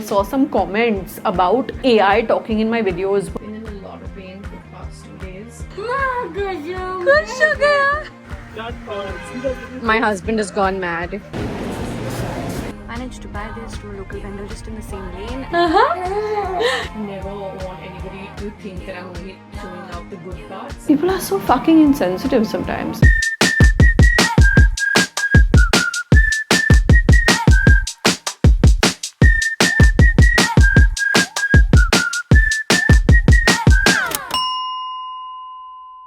saw some comments about AI talking in my videos. Been in a lot of pain for the past 2 days. Good sugar. My husband has gone mad. Managed to buy this to a local vendor just in the same lane. Never want anybody to think that I'm only showing out the good parts. People are so fucking insensitive sometimes.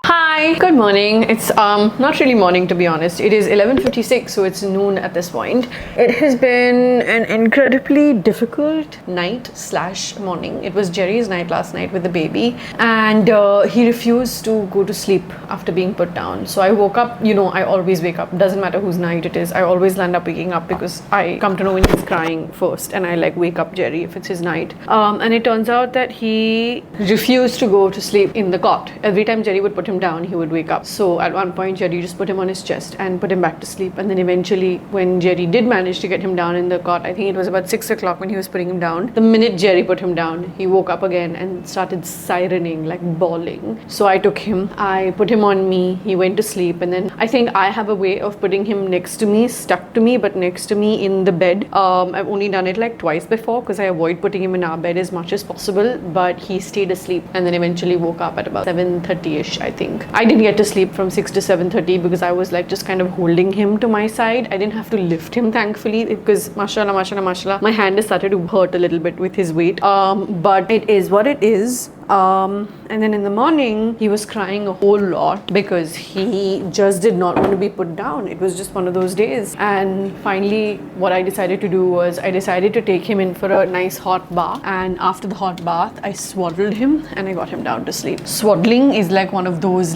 Hi, good morning. It's not really morning, to be honest. It is 11:56, so it's noon at this point. It has been an incredibly difficult night / morning. It was Jerry's night last night with the baby, and he refused to go to sleep after being put down. So I woke up, I always wake up. Doesn't matter whose night it is. I always land up waking up because I come to know when he's crying first, and I wake up Jerry if it's his night. And it turns out that he refused to go to sleep in the cot. Every time Jerry would put him down, he would wake up. So at one point Jerry just put him on his chest and put him back to sleep, and then eventually when Jerry did manage to get him down in the cot, I think it was about 6 o'clock when he was putting him down, the minute Jerry put him down, he woke up again and started sirening, bawling. So I took him, I put him on me, he went to sleep, and then I think I have a way of putting him next to me, stuck to me, but next to me in the bed. I've only done it twice before because I avoid putting him in our bed as much as possible, but he stayed asleep and then eventually woke up at about 7:30ish, I think. I didn't get to sleep from 6 to 7:30 because I was just kind of holding him to my side. I didn't have to lift him, thankfully, because mashallah, my hand has started to hurt a little bit with his weight. But it is what it is. And then in the morning he was crying a whole lot because he just did not want to be put down. It was just one of those days, and finally what I decided to do was I decided to take him in for a nice hot bath, and after the hot bath I swaddled him and I got him down to sleep. Swaddling is one of those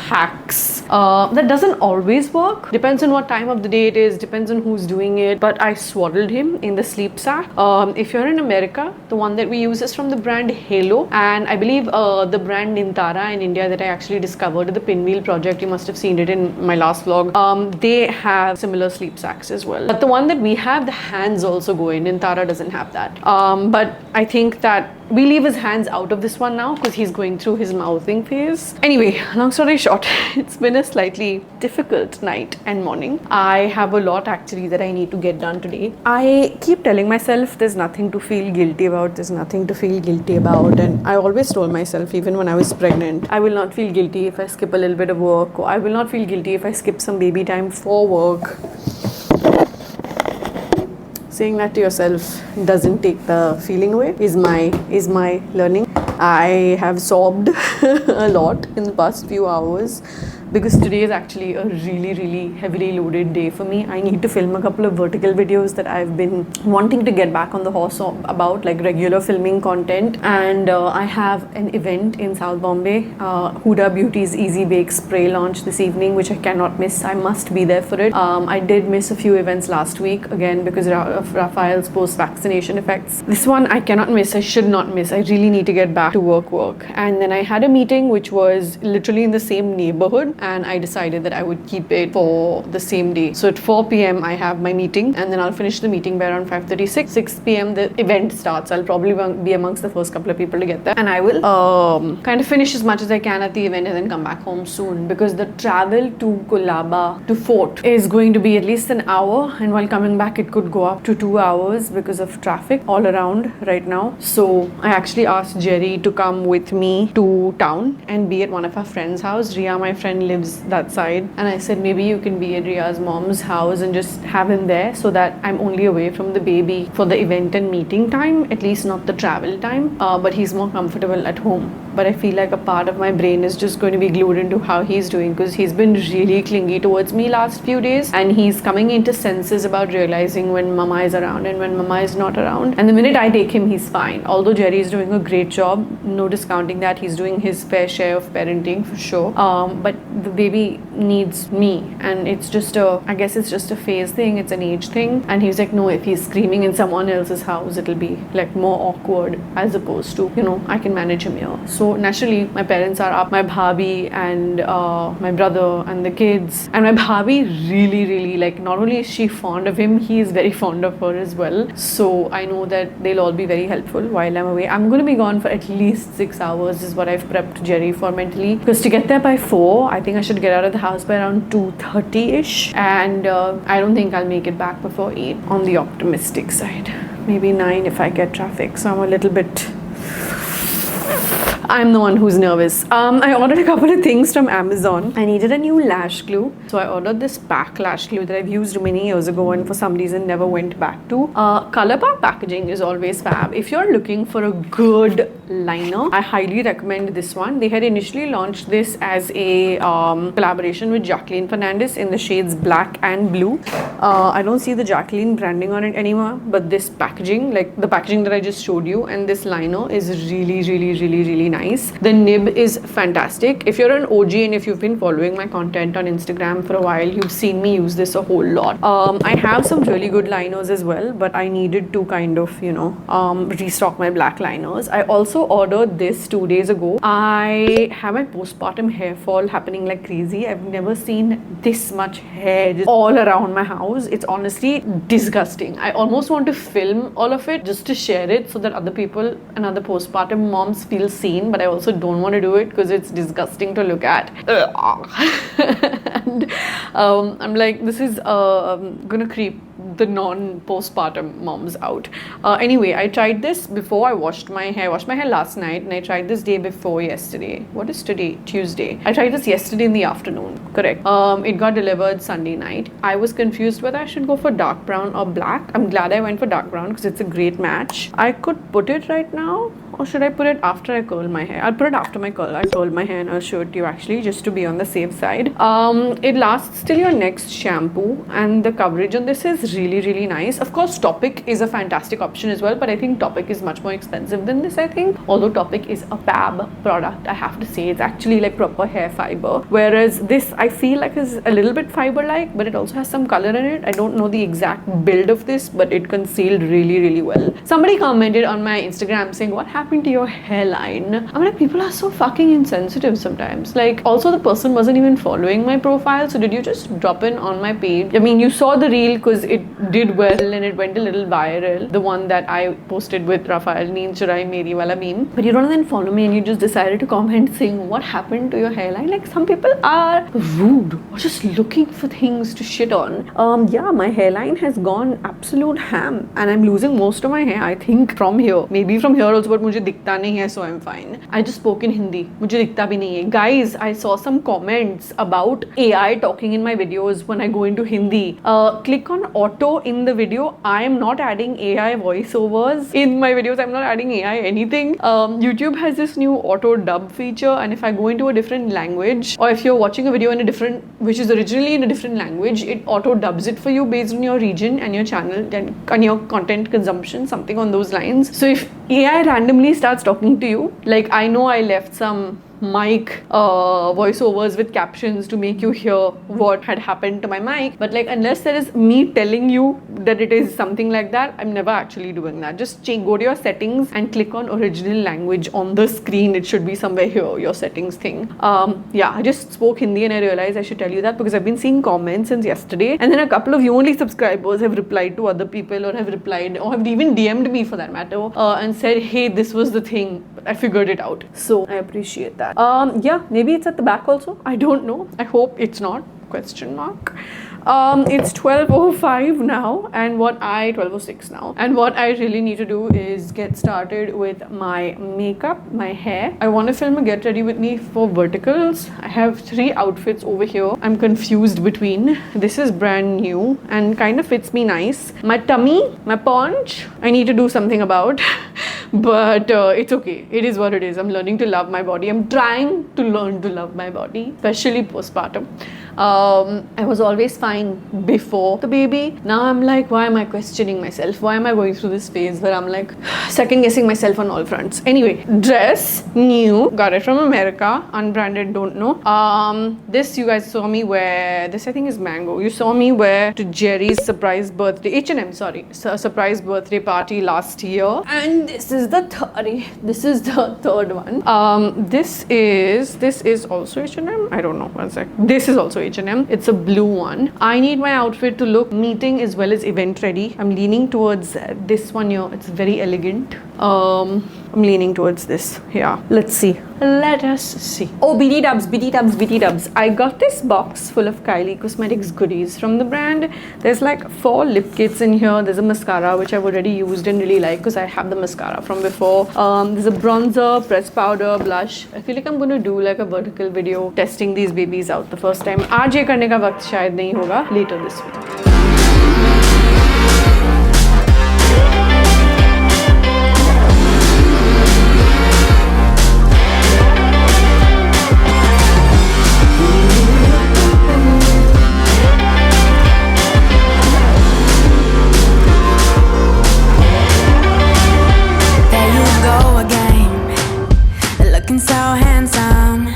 hacks that doesn't always work. Depends on what time of the day it is, depends on who's doing it, but I swaddled him in the sleep sack. If you're in America, the one that we use is from the brand Halo, and I believe the brand Nintara in India that I actually discovered at the Pinwheel project, you must have seen it in my last vlog, they have similar sleep sacks as well. But the one that we have, the hands also go in. Nintara doesn't have that. But I think that we leave his hands out of this one now because he's going through his mouthing phase. Anyway, long story short, it's been a slightly difficult night and morning. I have a lot actually that I need to get done today. I keep telling myself there's nothing to feel guilty about, there's nothing to feel guilty about, and I always told myself, even when I was pregnant, I will not feel guilty if I skip a little bit of work, or I will not feel guilty if I skip some baby time for work. Saying that to yourself doesn't take the feeling away is my learning. I have sobbed a lot in the past few hours because today is actually a really heavily loaded day for me. I need to film a couple of vertical videos that I've been wanting to get back on the horse about, regular filming content, and I have an event in South Bombay, Huda Beauty's Easy Bake Spray launch this evening, which I cannot miss. I must be there for it. I did miss a few events last week again because of Raphael's post-vaccination effects. This one I cannot miss. I should not miss. I really need to get back to work. And then I had a meeting which was literally in the same neighborhood, and I decided that I would keep it for the same day. So at 4 p.m. I have my meeting, and then I'll finish the meeting by around 5:36. 6 p.m. the event starts. I'll probably be amongst the first couple of people to get there, and I will kind of finish as much as I can at the event and then come back home soon, because the travel to Colaba to Fort is going to be at least an hour, and while coming back it could go up to 2 hours because of traffic all around right now. So I actually asked Jerry to come with me to town and be at one of our friends' house. Ria, my friend, lives that side, and I said maybe you can be at Ria's mom's house and just have him there so that I'm only away from the baby for the event and meeting time, at least not the travel time, but he's more comfortable at home. But I feel like a part of my brain is just going to be glued into how he's doing, because he's been really clingy towards me last few days, and he's coming into senses about realizing when mama is around and when mama is not around. And the minute I take him, he's fine. Although Jerry is doing a great job, no discounting that, he's doing his fair share of parenting for sure. But the baby needs me, and it's just I guess it's just a phase thing, it's an age thing. And he's like, no, if he's screaming in someone else's house, it'll be like more awkward, as opposed to, I can manage him here. So naturally, my parents are up, my bhabhi and my brother and the kids. And my bhabhi really, like, not only is she fond of him, he is very fond of her as well. So I know that they'll all be very helpful while I'm away. I'm going to be gone for at least 6 hours is what I've prepped Jerry for mentally, because to get there by 4, I think I should get out of the house by around 2:30ish, and I don't think I'll make it back before 8 on the optimistic side. Maybe 9 if I get traffic. So I'm a little bit... I'm the one who's nervous. I ordered a couple of things from Amazon. I needed a new lash glue. So I ordered this pack lash glue that I've used many years ago and for some reason never went back to. ColourPop packaging is always fab. If you're looking for a good liner, I highly recommend this one. They had initially launched this as a collaboration with Jacqueline Fernandez in the shades black and blue. I don't see the Jacqueline branding on it anymore, but this packaging, like the packaging that I just showed you, and this liner is really nice. The nib is fantastic. If you're an OG and if you've been following my content on Instagram for a while, you've seen me use this a whole lot. I have some really good liners as well, but I needed to kind of, restock my black liners. I also ordered this 2 days ago. I have my postpartum hair fall happening like crazy. I've never seen this much hair just all around my house. It's honestly disgusting. I almost want to film all of it just to share it so that other people and other postpartum moms feel seen, but I also don't want to do it because it's disgusting to look at. And I'm like, this is gonna creep the non-postpartum moms out. Anyway, I tried this before I washed my hair. I washed my hair last night and I tried this day before yesterday. What is today? Tuesday. I tried this yesterday in the afternoon. Correct. It got delivered Sunday night. I was confused whether I should go for dark brown or black. I'm glad I went for dark brown because it's a great match. I could put it right now, or should I put it after I curl my hair? I'll put it after I curl my hair, and I'll show it to you actually, just to be on the safe side. It lasts till your next shampoo, and the coverage on this is really nice. Of course, Topic is a fantastic option as well, but I think Topic is much more expensive than this, I think. Although Topic is a fab product, I have to say. It's actually like proper hair fiber. Whereas this, I feel like is a little bit fiber-like, but it also has some color in it. I don't know the exact build of this, but it concealed really well. Somebody commented on my Instagram saying, what happened to your hairline? I'm like, people are so fucking insensitive sometimes. Like, also the person wasn't even following my profile, so did you just drop in on my page? I mean, you saw the reel because it did well and it went a little viral, the one that I posted with Rafael Neen Churai Meri wala meme. But you don't then follow me and you just decided to comment saying, what happened to your hairline? Like, some people are rude or just looking for things to shit on. Yeah, my hairline has gone absolute ham and I'm losing most of my hair, I think, from here. Maybe from here also, but mujhe dikhta nahi hai, so I'm fine. I just spoke in Hindi. Mujhe dikhta bhi nahi hai. Guys, I saw some comments about AI talking in my videos when I go into Hindi. Click on auto in the video. I am not adding AI voiceovers in my videos. I'm not adding AI anything. YouTube has this new auto dub feature, and if I go into a different language, or if you're watching a video in a different, which is originally in a different language, it auto dubs it for you based on your region and your channel and on your content consumption, something on those lines. So if AI randomly starts talking to you, like I know I left some mic voiceovers with captions to make you hear what had happened to my mic, but like unless there is me telling you that it is something like that, I'm never actually doing that. Just go to your settings and click on original language on the screen. It should be somewhere here, your settings thing. Yeah, I just spoke Hindi and I realized I should tell you that because I've been seeing comments since yesterday, and then a couple of you only subscribers have replied to other people or have replied or have even DM'd me for that matter and said, hey, this was the thing, I figured it out. So I appreciate that. Yeah, maybe it's at the back also. I don't know. I hope it's not. Question mark. It's 12:05 now, and 12:06 now, and what I really need to do is get started with my makeup, my hair. I want to film a get ready with me for verticals. I have 3 outfits over here. I'm confused between. This is brand new and kind of fits me nice. My tummy, my paunch, I need to do something about. But it's okay. It is what it is. I'm learning to love my body. I'm trying to learn to love my body, especially postpartum. I was always fine before the baby. Now I'm like, why am I questioning myself? Why am I going through this phase where I'm like second guessing myself on all fronts? Anyway, dress, new, got it from America, unbranded, don't know. This you guys saw me wear. This I think is mango. You saw me wear to Jerry's surprise birthday, H&M, sorry, surprise birthday party last year. And this is the third one. This is also H&M. I don't know. One sec. This is also H&M. It's a blue one. I need my outfit to look meeting as well as event ready. I'm leaning towards this one here. It's very elegant. I'm leaning towards this. Yeah. Let's see. Let us see. Oh, BD Dubs. I got this box full of Kylie Cosmetics goodies from the brand. There's like 4 lip kits in here. There's a mascara which I've already used and really like because I have the mascara from before. There's a bronzer, pressed powder, blush. I feel like I'm going to do like a vertical video testing these babies out the first time. आज ये करने का वक्त शायद नहीं होगा. Later this week. So handsome,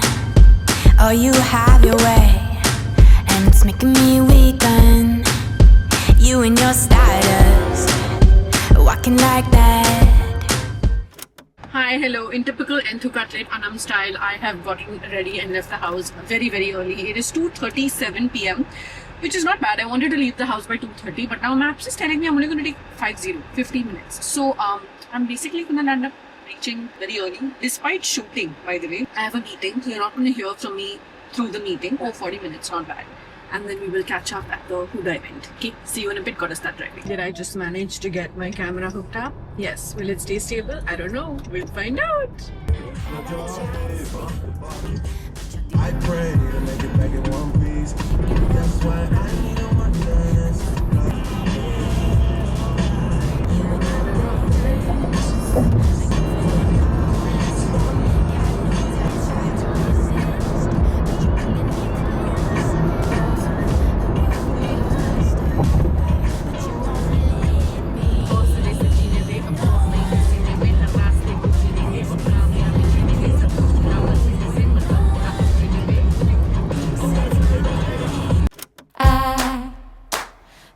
oh you have your way, and it's making me weaken. You and your stylist, walking like that. Hi, hello. In typical Enthu Cutlet Aanam style, I have gotten ready and left the house very, very early. It is 2:37 p.m. which is not bad. I wanted to leave the house by 2:30, but now Maps is telling me I'm only going to take 50 minutes. So I'm basically going to end up reaching very early, despite shooting, by the way. I have a meeting, so you're not going to hear from me through the meeting. 40 minutes, not bad. And then we will catch up at the Huda event. Okay, see you in a bit. Gotta start driving. Did I just manage to get my camera hooked up? Yes. Will it stay stable? I don't know. We'll find out. I pray to make it back in one piece. That's why I need all my friends.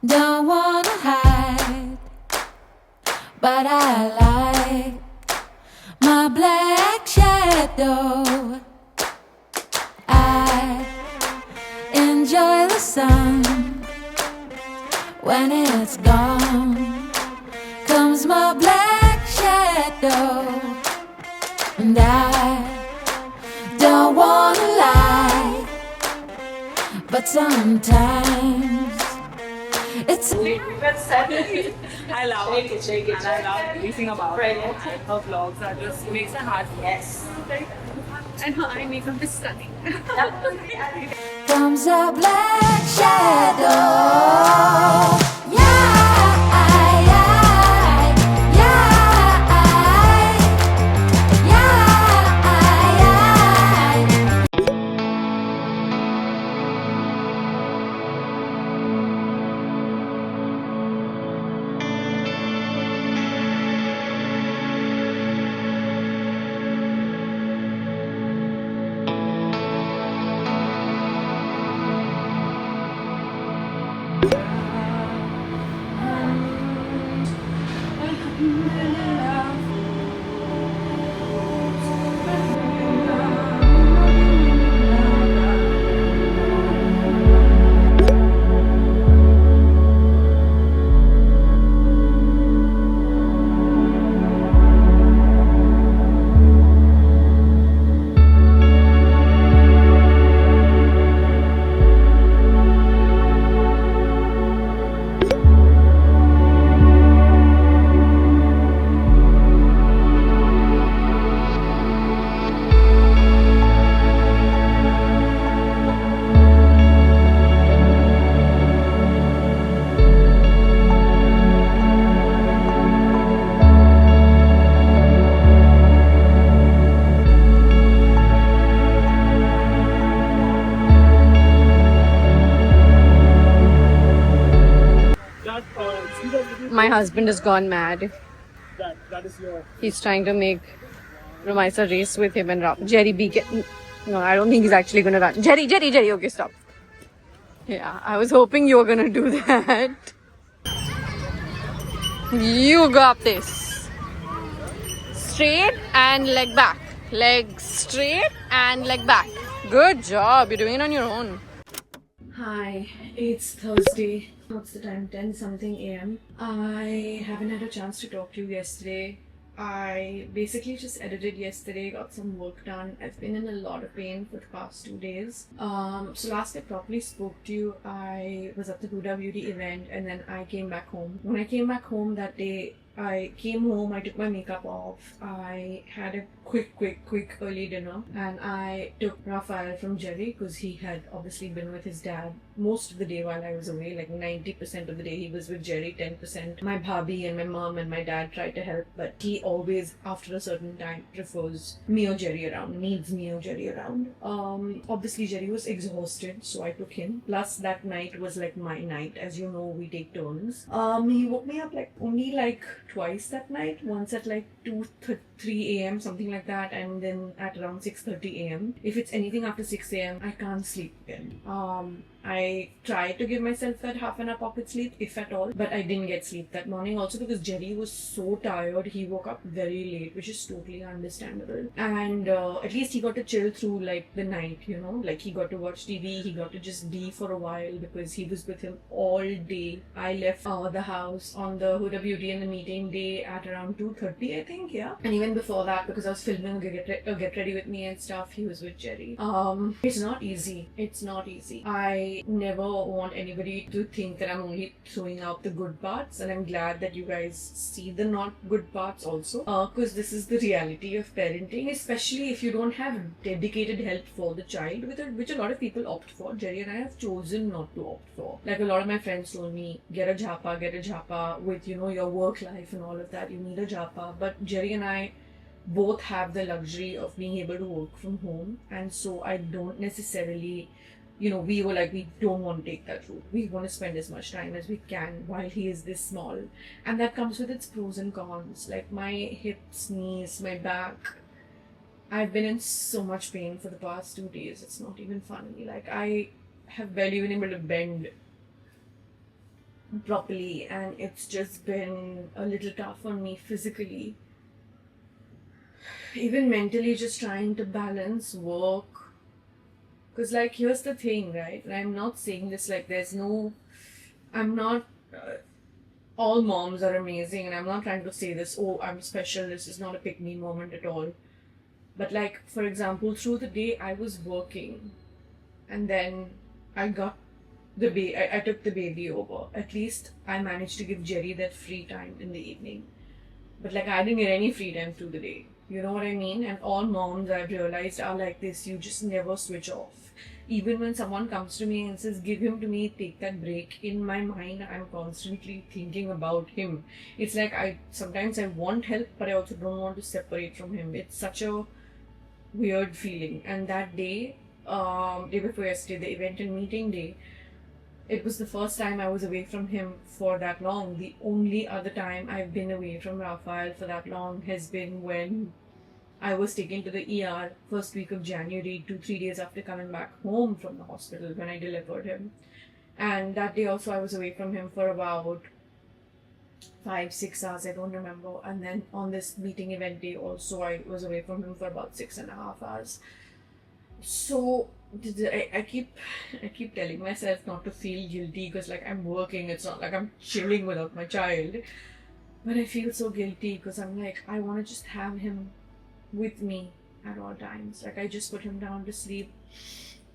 Don't wanna hide, but I like my black shadow. I enjoy the sun when it's gone. Comes my black shadow, and I don't wanna lie, but sometimes it's I love it. And I love releasing about it. And her vlogs are just makes her heart. Yes. And her eye makeup is stunning. comes a black shadow. Yeah. husband has gone mad. That is your. He's trying to make Romaisa race with him and Jerry be. No, I don't think he's actually gonna run. Jerry, Jerry, Jerry. Okay, stop. Yeah, I was hoping you were gonna do that. You got this. Straight and leg back. Leg straight and leg back. Good job. You're doing it on your own. Hi, it's Thursday. What's the time? 10 something a.m. I haven't had a chance to talk to you yesterday. I basically just edited yesterday, got some work done. I've been in a lot of pain for the past 2 days. So last I properly spoke to you, I was at the Huda Beauty event and then I came back home. When I came back home that day, I came home, I took my makeup off, I had a quick early dinner, and I took Raphael from Jerry because he had obviously been with his dad most of the day while I was away. Like 90% of the day he was with Jerry, 10% my bhabhi and my mom and my dad tried to help, but he always after a certain time prefers me or Jerry around, needs me or Jerry around. Obviously Jerry was exhausted, so I took him. Plus that night was like my night, as you know, we take turns. He woke me up like only like twice that night, once at like 3 a.m. something like that, and then at around 6:30 a.m. If it's anything after 6 a.m. I can't sleep again. I tried to give myself that half an hour pocket sleep, if at all, but I didn't get sleep that morning also because Jerry was so tired. He woke up very late, which is totally understandable, and at least he got to chill through like the night, you know, like he got to watch TV, he got to just be for a while because he was with him all day. I left the house on the Huda Beauty and the meeting day at around 2:30, I think, yeah, and even before that, because I was filming Get Ready With Me and stuff, he was with Jerry. It's not easy. It's not easy. I never want anybody to think that I'm only throwing out the good parts, and I'm glad that you guys see the not good parts also, because this is the reality of parenting, especially if you don't have dedicated help for the child, which a lot of people opt for. Jerry and I have chosen not to opt for. Like a lot of my friends told me, get a japa with, you know, your work life and all of that. You need a japa. But Jerry and I both have the luxury of being able to work from home, and so I don't necessarily, you know, we were like, we don't want to take that route. We want to spend as much time as we can while he is this small, and that comes with its pros and cons. Like my hips, knees, my back, I've been in so much pain for the past 2 days. It's not even funny. Like I have barely been able to bend properly, and it's just been a little tough on me physically. Even mentally, just trying to balance work. Because, like, here's the thing, right? And I'm not saying this like I'm not, all moms are amazing, and I'm not trying to say this, oh, I'm special, this is not a pick me moment at all. But, like, for example, through the day, I was working, and then I got I took the baby over. At least I managed to give Jerry that free time in the evening. But, like, I didn't get any free time through the day. You know what I mean? And all moms, I've realized, are like this. You just never switch off. Even when someone comes to me and says, give him to me, take that break, in my mind, I'm constantly thinking about him. It's like sometimes I want help, but I also don't want to separate from him. It's such a weird feeling. And that day before yesterday, the event and meeting day, it was the first time I was away from him for that long. The only other time I've been away from Raphael for that long has been when I was taken to the ER first week of January, 2-3 days after coming back home from the hospital when I delivered him. And that day also I was away from him for about 5-6 hours, I don't remember. And then on this meeting event day also I was away from him for about 6.5 hours. So I keep telling myself not to feel guilty because like I'm working, it's not like I'm chilling without my child, but I feel so guilty because I'm like, I want to just have him with me at all times. Like I just put him down to sleep,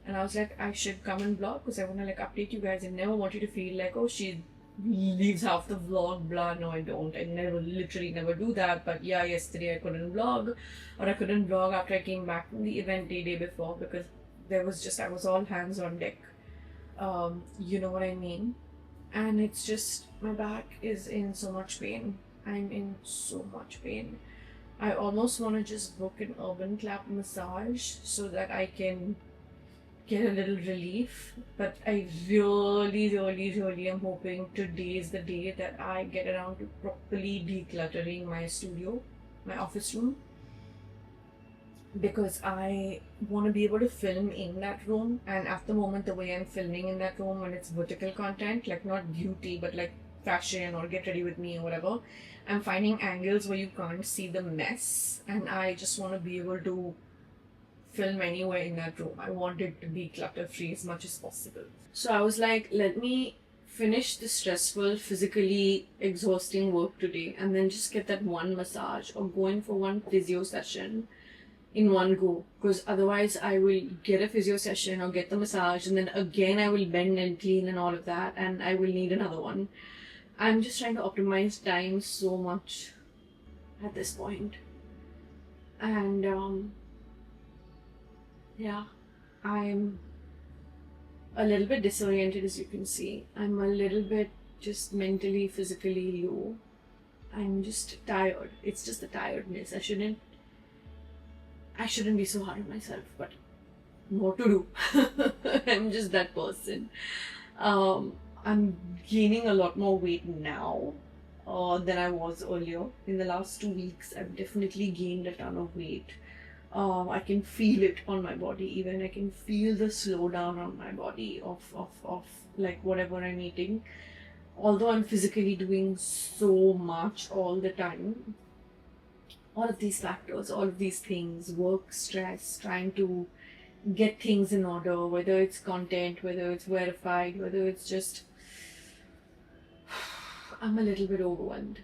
and I was like, I should come and vlog because I want to like update you guys. I never want you to feel like, oh, she leaves half the vlog, blah. No, I don't. I literally never do that. But yeah, yesterday I couldn't vlog, or I couldn't vlog after I came back from the event day before because I was all hands on deck. You know what I mean? And it's just, my back is in so much pain. I'm in so much pain. I almost want to just book an urban clap massage so that I can get a little relief. But I really am hoping today is the day that I get around to properly decluttering my studio, my office room, because I want to be able to film in that room. And at the moment, the way I'm filming in that room, when it's vertical content, like not beauty but like fashion or get ready with me or whatever, I'm finding angles where you can't see the mess, and I just want to be able to film anywhere in that room. I want it to be clutter free as much as possible. So I was like, let me finish the stressful, physically exhausting work today and then just get that one massage or go in for one physio session in one go, because otherwise I will get a physio session or get the massage and then again I will bend and clean and all of that, and I will need another one. I'm just trying to optimize time so much at this point. And yeah, I'm a little bit disoriented, as you can see. I'm a little bit just mentally, physically low. I'm just tired. It's just the tiredness. I shouldn't be so hard on myself, but more to do. I'm just that person. I'm gaining a lot more weight now than I was earlier. In the last 2 weeks, I've definitely gained a ton of weight. I can feel it on my body even. I can feel the slowdown on my body of like whatever I'm eating. Although I'm physically doing so much all the time, all of these factors, all of these things, work, stress, trying to get things in order, whether it's content, whether it's verified, whether it's just, I'm a little bit overwhelmed.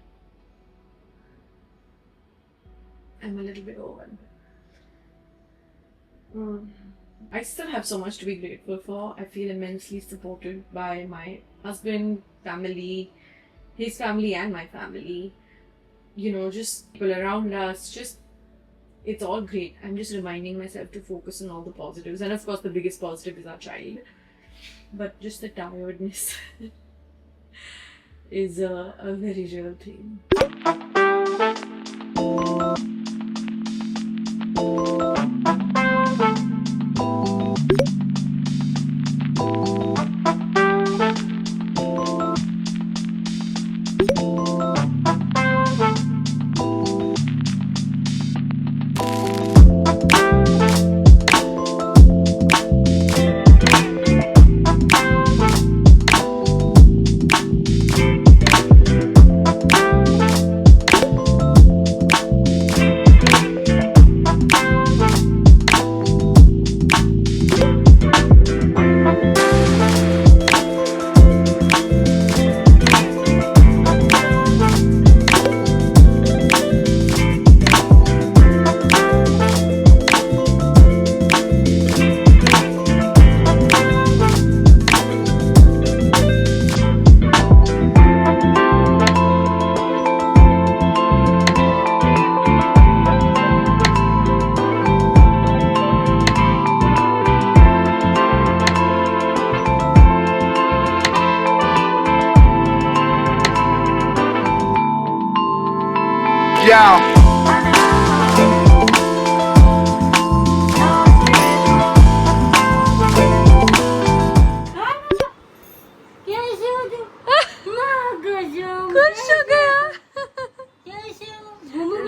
I still have so much to be grateful for. I feel immensely supported by my husband, family, his family and my family. You know, just people around us, just, it's all great. I'm just reminding myself to focus on all the positives. And of course, the biggest positive is our child. But just the tiredness is a very real thing.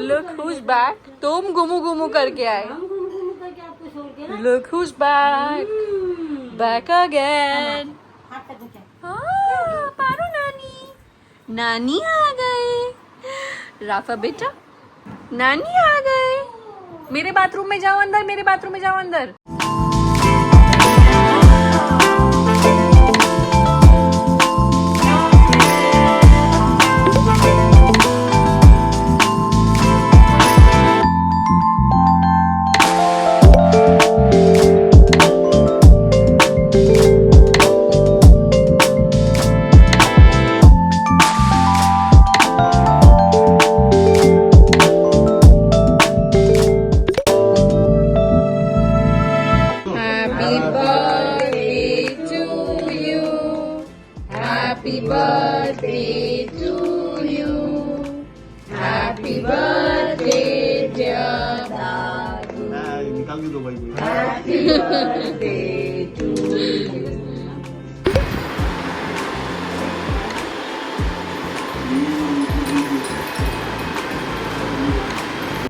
Look who's back. तुम गुमु गुमु करके आए. Look who's back. Back again. पारो नानी. नानी आ गए. Rafa बेटा. नानी आ गए. मेरे बाथरूम में जाओ अंदर. मेरे बाथरूम में जाओ अंदर. Happy birthday to you. Happy birthday, dear Dadu. Happy birthday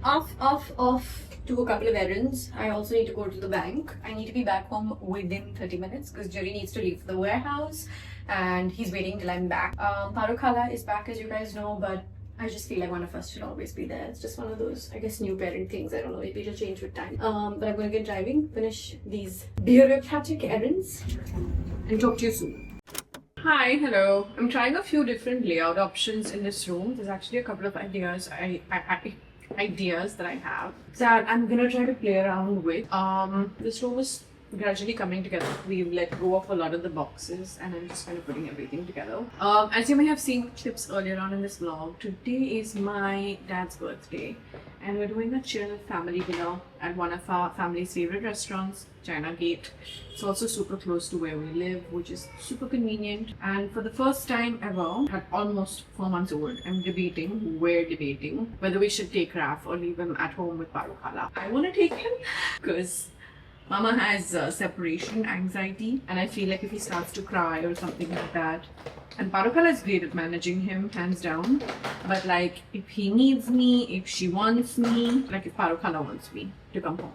Off to a couple of errands. I also need to go to the bank. I need to be back home within 30 minutes because Jerry needs to leave for the warehouse and he's waiting till I'm back. Parukhala is back, as you guys know, but I just feel like one of us should always be there. It's just one of those, I guess, new parent things. I don't know, maybe it'll change with time. But I'm going to get driving, finish these bureaucratic errands, and talk to you soon. Hi, hello. I'm trying a few different layout options in this room. There's actually a couple of ideas ideas that I have that I'm gonna try to play around with. This room is gradually coming together. We've let go of a lot of the boxes and I'm just kind of putting everything together. As you may have seen clips earlier on in this vlog, today is my dad's birthday and we're doing a chill family dinner at one of our family's favorite restaurants, China Gate. It's also super close to where we live, which is super convenient. And for the first time ever, at almost 4 months old, we're debating whether we should take Raf or leave him at home with Parukhala. I want to take him because Mama has separation anxiety and I feel like if he starts to cry or something like that, and Parukhala is great at managing him, hands down, but like if he needs me, if she wants me, like if Parukhala wants me to come home,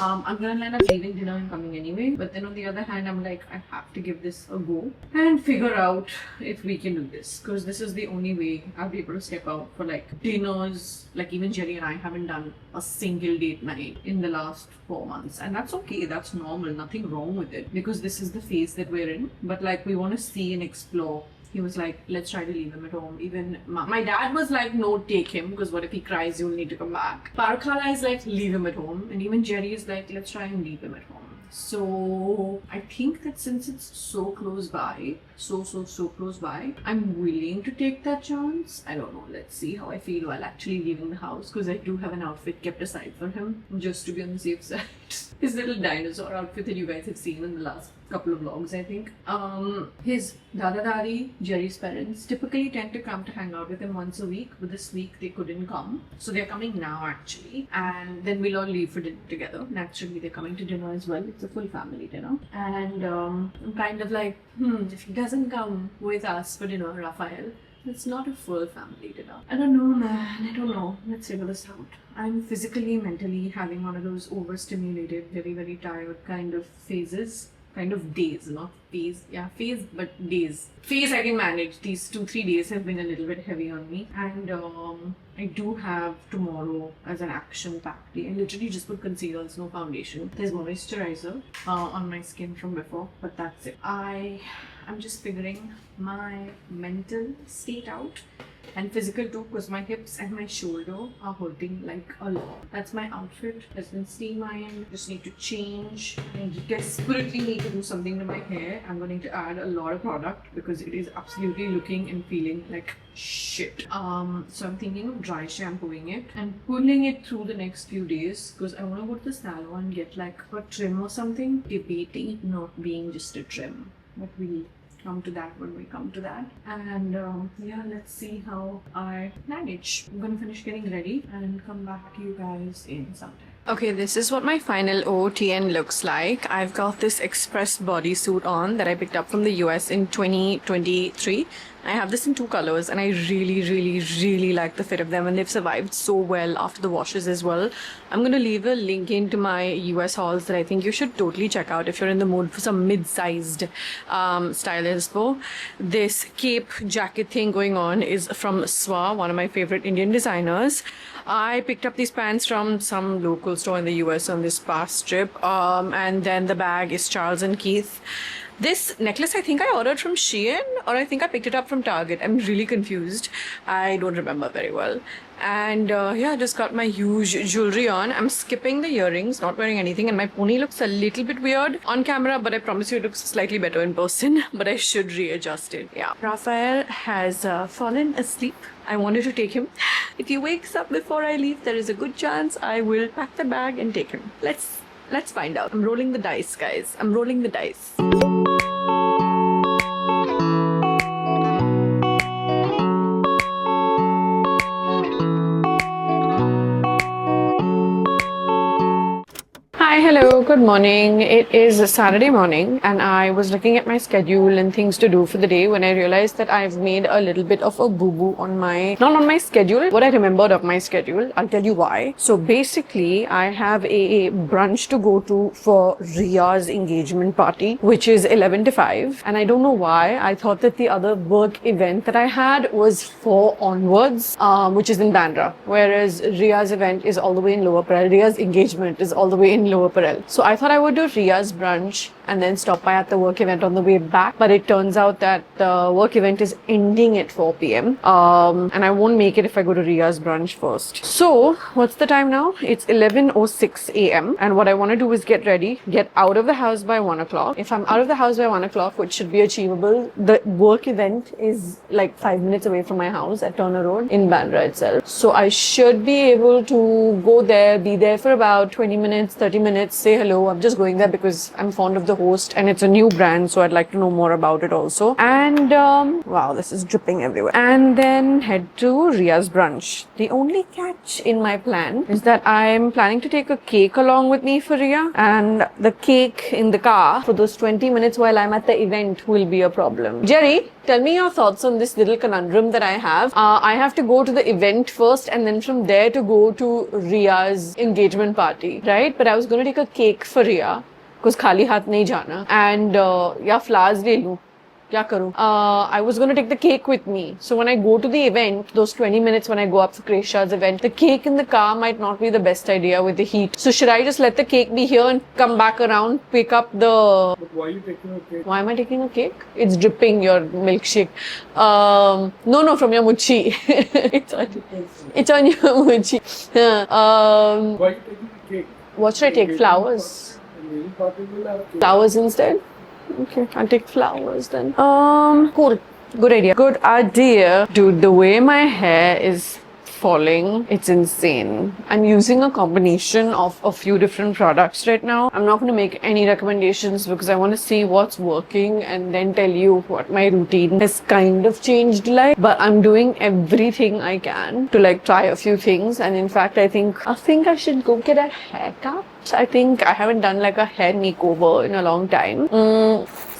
I'm gonna end up leaving dinner and coming anyway. But then on the other hand, I'm like, I have to give this a go and figure out if we can do this, because this is the only way I'll be able to step out for like dinners. Like even Jerry and I haven't done a single date night in the last 4 months, and that's okay, that's normal, nothing wrong with it, because this is the phase that we're in. But like we want to see and explore. He was like, let's try to leave him at home. Even my dad was like, no, take him, because what if he cries, you'll need to come back. Parukhala is like, leave him at home. And even Jerry is like, let's try and leave him at home. So I think that since it's so close by, so close by, I'm willing to take that chance. I don't know, let's see how I feel while actually leaving the house, because I do have an outfit kept aside for him just to be on the safe side. His little dinosaur outfit that you guys have seen in the last couple of vlogs, I think. His Dada Dari, Jerry's parents, typically tend to come to hang out with him once a week, but this week they couldn't come. So they're coming now actually, and then we'll all leave for dinner together. Naturally, they're coming to dinner as well. It's a full family dinner. And I'm kind of like, if he doesn't come with us for dinner, Raphael, it's not a full family dinner. I don't know, man. I don't know. Let's figure this out. I'm physically, mentally having one of those overstimulated, very tired kind of phases. Kind of days, not phase. Yeah, phase, but days. Phase I can manage. These 2-3 days have been a little bit heavy on me. And I do have tomorrow as an action-packed day. I literally just put concealer, there's no foundation. There's moisturizer on my skin from before, but that's it. I'm just figuring my mental state out. And physical too, because my hips and my shoulder are hurting like a lot. That's my outfit. Has been steam ironed. Just need to change. I desperately need to do something to my hair. I'm going to add a lot of product because it is absolutely looking and feeling like shit. So I'm thinking of dry shampooing it and pulling it through the next few days, because I want to go to the salon and get like a trim or something. Debating it not being just a trim, but we'll come to that when we come to that. And yeah, let's see how I manage. I'm gonna finish getting ready and come back to you guys in some time. Okay, this is what my final OOTN looks like. I've got this Express bodysuit on that I picked up from the US in 2023. I have this in 2 colors and I really like the fit of them, and they've survived so well after the washes as well. I'm going to leave a link into my US hauls that I think you should totally check out if you're in the mood for some mid-sized style inspo. This cape jacket thing going on is from Swa, one of my favorite Indian designers. I picked up these pants from some local store in the US on this past trip, and then the bag is Charles & Keith. This necklace I think I ordered from Shein, or I think I picked it up from Target. I'm really confused. I don't remember very well. And yeah, I just got my huge jewelry on. I'm skipping the earrings, not wearing anything, and my pony looks a little bit weird on camera, but I promise you it looks slightly better in person. But I should readjust it. Yeah. Raphael has fallen asleep. I wanted to take him. If he wakes up before I leave, there is a good chance I will pack the bag and take him. Let's find out. I'm rolling the dice, guys. I'm rolling the dice. hello, good morning. It is a Saturday morning, and I was looking at my schedule and things to do for the day when I realized that I've made a little bit of a boo-boo on not on my schedule, what I remembered of my schedule. I'll tell you why. So basically, I have a brunch to go to for Ria's engagement party, which is 11 to 5, and I don't know why. I thought that the other work event that I had was 4 onwards, which is in Bandra, whereas Ria's event is all the way in Lower Parel. Ria's engagement is all the way in Lower Parel. So I thought I would do Ria's brunch and then stop by at the work event on the way back. But it turns out that the work event is ending at 4 p.m. And I won't make it if I go to Ria's brunch first. So what's the time now? It's 11:06 a.m. And what I want to do is get ready, get out of the house by 1 o'clock. If I'm out of the house by 1 o'clock, which should be achievable, the work event is like 5 minutes away from my house at Turner Road in Bandra itself. So I should be able to go there, be there for about 20 minutes, 30 minutes, say hello. I'm just going there because I'm fond of the host and it's a new brand, so I'd like to know more about it also. And wow, this is dripping everywhere. And then head to Ria's brunch. The only catch in my plan is that I'm planning to take a cake along with me for Ria, and the cake in the car for those 20 minutes while I'm at the event will be a problem. Jerry, tell me your thoughts on this little conundrum that I have. I have to go to the event first and then from there to go to Ria's engagement party, right? But I was going to take a cake for Ria because khali haath nahi jana, and ya flowers le lu. Kya karu? I was going to take the cake with me. So when I go to the event, those 20 minutes when I go up for Krisha's event, the cake in the car might not be the best idea with the heat. So should I just let the cake be here and come back around, pick up the... But why are you taking a cake? Why am I taking a cake? It's dripping your milkshake. No, from your muchi. It's on your muchi. Why are you taking a cake? What should I take? Flowers? Maybe party will have cake. Flowers instead? Okay, I'll take flowers then. Cool. Good idea. Good idea. Dude, the way my hair is falling, it's insane. I'm using a combination of a few different products right now. I'm not going to make any recommendations because I want to see what's working and then tell you what my routine has kind of changed like. But I'm doing everything I can to like try a few things, and in fact I think I should go get a haircut. I think I haven't done like a hair makeover in a long time.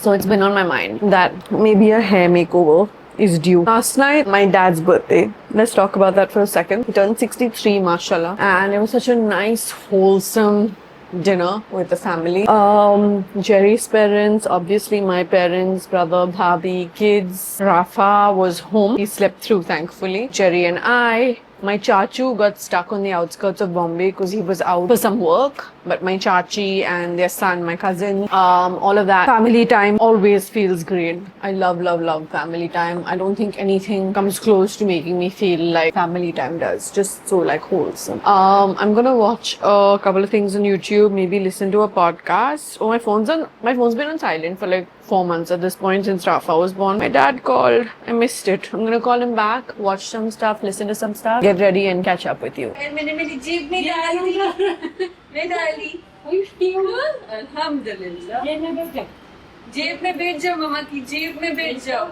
So it's been on my mind that maybe a hair makeover is due. Last night, my dad's birthday. Let's talk about that for a second. He turned 63, mashallah. And it was such a nice, wholesome dinner with the family. Jerry's parents, obviously my parents, brother, bhabhi, kids. Rafa was home. He slept through, thankfully. Jerry and my chachu got stuck on the outskirts of Bombay because he was out for some work. But my chachi and their son, my cousin, all of that family time always feels great. I love family time. I don't think anything comes close to making me feel like family time does. Just so like wholesome. I'm gonna watch a couple of things on YouTube, maybe listen to a podcast. Oh, my phone's been on silent for like 4 months at this point since Rafa was born. My dad called. I missed it. I'm gonna call him back, watch some stuff, listen to some stuff, get ready and catch up with you. अल्हम्दुलिल्लाह जेब में बैठ जाओ मामा की जेब में बैठ जाओ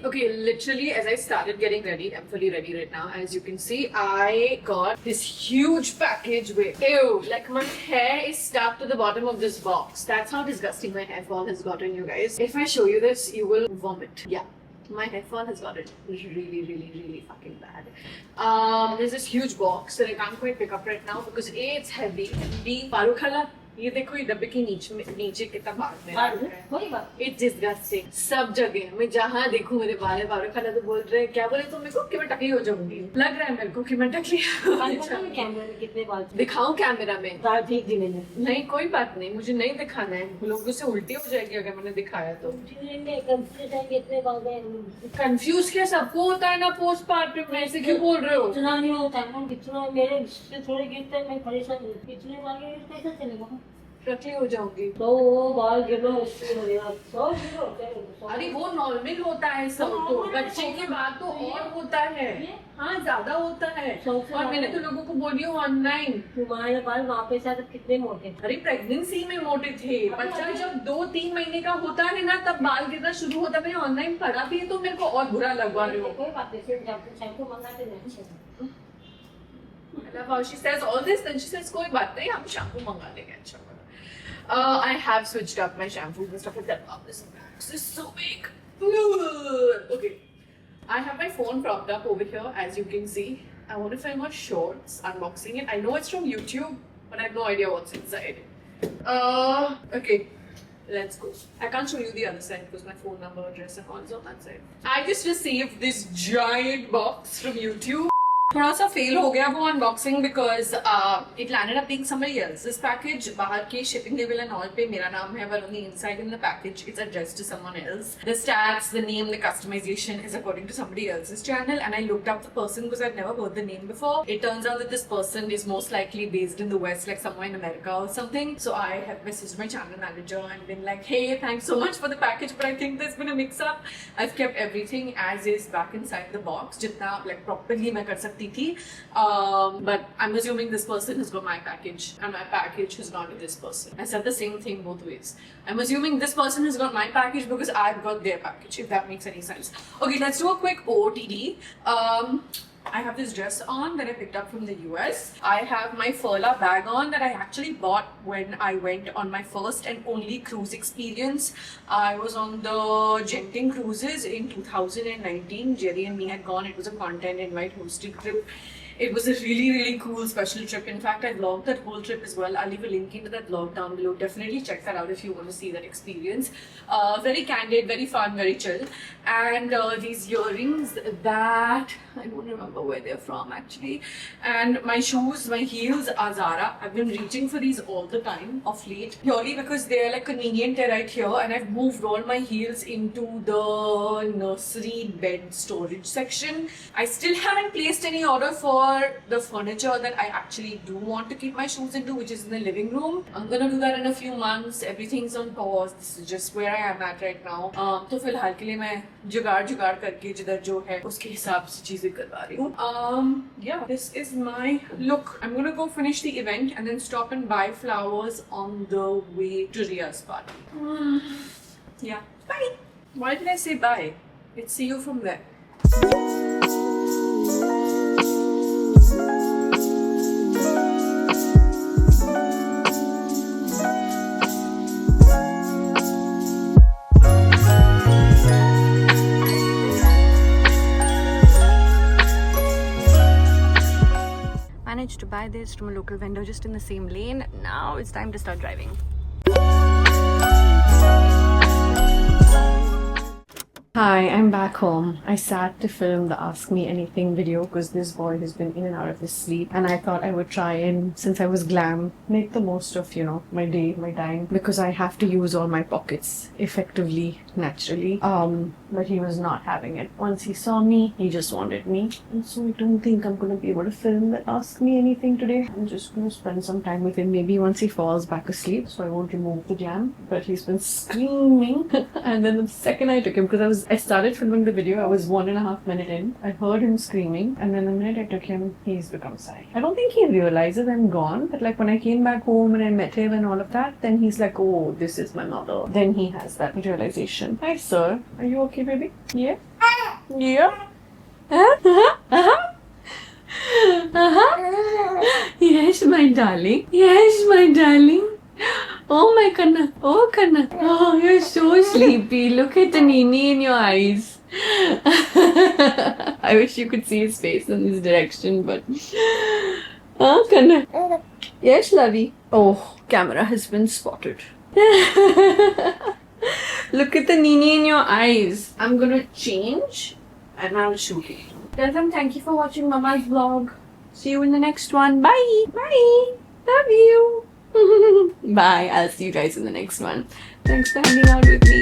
Okay, literally as I started getting ready, I'm fully ready right now. As you can see, I got this huge package with, ew, like my hair is stuck to the bottom of this box. That's how disgusting my hair fall has gotten, you guys. If I show you this, you will vomit. Yeah. My hair fall has got it really fucking bad. There's this huge box that I can't quite pick up right now because A, it's heavy, and B, Parukhala, ये देखो ये डब्बे के नीचे कितना बाल है. It's disgusting. सब जगह मैं जहाँ देखूँ मेरे बाल खाला तो बोल रहे हैं क्या बोले तुम मेरे को कि मैं टकली हो जाऊंगी. लग रहा है मेरे को कि मैं टकली कितने बाल दिखाऊं कैमरा में. नहीं कोई बात नहीं, मुझे नहीं दिखाना है. लोगों से उल्टी हो जाएगी अगर मैंने दिखाया तो. कंफ्यूज क्या सबको होता है ना पोस्टमार्टम में, ऐसे क्यों बोल रहे हो? इतना नहीं होता है, इतना मेरे से थोड़े गिरते हैं, मैं परेशान इतने बाल कैसे चलेगा. टकली हो जाऊंगी तो वो बाल गिरो उससे अरे वो नॉर्मल होता है सब तो. बच्चे के बाद तो और होता है. हाँ ज्यादा होता है. और मैंने तो लोगों को बोली हूँ ऑनलाइन तुम्हारे बाल वापस आए कितने मोटे. अरे प्रेगनेंसी में मोटे थे. बच्चा जब 2-3 महीने का होता है ना तब बाल गिरना शुरू होता है. मैंने ऑनलाइन पढ़ा भी है तो मेरे को और बुरा लगवा रहे हो. कोई बात नहीं, I love how she says all this, then she says, "Koi baat nahi, hum shampoo manga lenge." Acha. I have switched up my shampoos and stuff like that. Oh, this box is so big. Okay. I have my phone propped up over here, as you can see. I want to film a shorts unboxing it. I know it's from YouTube, but I have no idea what's inside. Okay. Let's go. I can't show you the other side because my phone number, address and all is on that side. I just received this giant box from YouTube. थोड़ा सा fail हो गया वो unboxing because it landed up being somebody else's package. बाहर के shipping level and all पे मेरा नाम है, but on the inside in the package it's addressed to someone else. The stats, the name, the customization is according to somebody else's channel, and I looked up the person because I'd never heard the name before. It turns out that this person is most likely based in the West, like somewhere in America or something. So I have messaged my channel manager and been like, hey, thanks so much for the package, but I think there's been a mix-up. I've kept everything as is back inside the box, जितना like properly मैं कर सकती थी. But I'm assuming this person has got my package and my package has gone to this person. I said the same thing both ways. I'm assuming this person has got my package because I've got their package, if that makes any sense. Okay, let's do a quick OOTD. I have this dress on that I picked up from the US. I have my furla bag on that I actually bought when I went on my first and only cruise experience. I was on the Genting cruises in 2019. Jerry and me had gone. It was a content invite hosted trip. It was a really cool special trip. In fact, I vlogged that whole trip as well. I'll leave a link into that vlog down below. Definitely check that out if you want to see that experience. Very candid, very fun, very chill. And these earrings that I don't remember where they're from actually. And my shoes, my heels are Zara. I've been reaching for these all the time of late, purely because they're like convenient right here, and I've moved all my heels into the nursery bed storage section. I still haven't placed any order for the furniture that I actually do want to keep my shoes into, which is in the living room. I'm gonna do that in a few months. Everything's on pause. This is just where I am at right now. तो फिलहाल के लिए मैं जुगाड़ करके जिधर जो है उसके हिसाब से चीजें करवा रही हूँ. Yeah, this is my look. I'm gonna go finish the event and then stop and buy flowers on the way to Ria's party. Yeah, bye. Why did I say bye? Let's see you from there. Managed to buy this from a local vendor just in the same lane. Now it's time to start driving. Hi, I'm back home. I sat to film the Ask Me Anything video because this boy has been in and out of his sleep, and I thought I would try and, since I was glam, make the most of, you know, my day, my time, because I have to use all my pockets effectively, naturally. But he was not having it. Once he saw me, he just wanted me, and so I don't think I'm gonna be able to film that Ask Me Anything today. I'm just gonna spend some time with him, maybe once he falls back asleep, so I won't remove the jam. But he's been screaming, and then the second I took him, because I started filming the video, I was 1.5 minutes in. I heard him screaming, and then the minute I took him, he's become silent. I don't think he realizes I'm gone, but like when I came back home and I met him and all of that, then he's like, oh, this is my mother. Then he has that realization. Hi, sir. Are you okay, baby? Yeah? Yeah? Yes, my darling. Yes, my darling. Oh my Kanna. Oh Kanna. Oh, you're so sleepy. Look at the Nini in your eyes. I wish you could see his face in this direction, but Kanna. Yes, lovey. Oh, camera has been spotted. Look at the Nini in your eyes. I'm gonna change and I'll shoot it. Tell them thank you for watching Mama's vlog. See you in the next one. Bye. Bye. Love you. Bye. I'll see you guys in the next one. Thanks for hanging out with me.